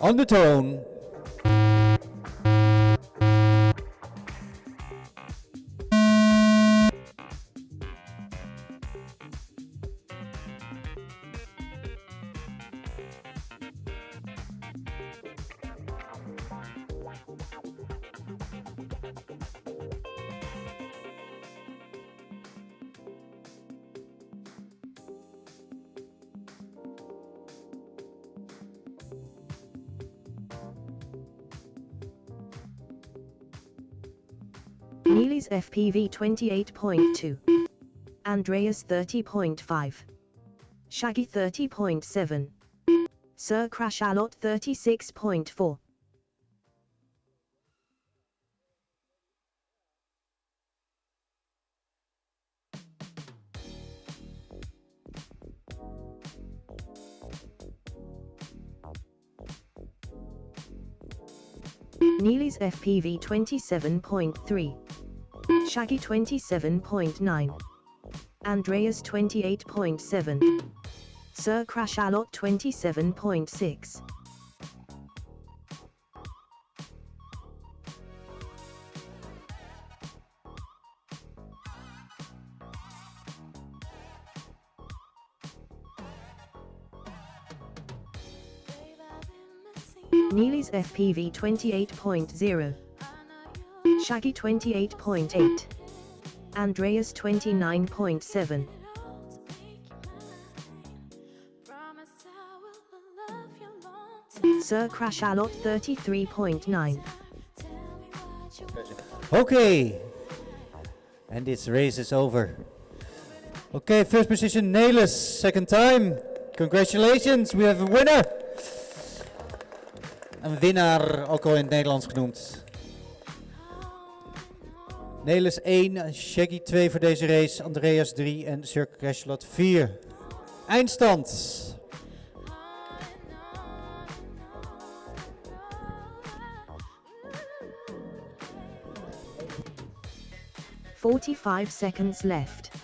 On the tone. Niels FPV 28.2. Andreas 30.5. Shaggy 30.7. Sir Crashalot 36.4. Niels FPV 27.3. Shaggy 27.9. Andreas 28.7. Sir Crashalot 27.6. Niels FPV 28.0. Shaggy 28.8. Andreas 29.7. Sir Crashalot 33.9. Okay. And this race is over. Okay, first position Niels, second time. Congratulations, we have a winner. Een winnaar, ook al in het Nederlands genoemd. Niels 1, Shaggy 2 voor deze race, Andreas 3 en Sir Crashalot 4. Eindstand. 45 seconds left.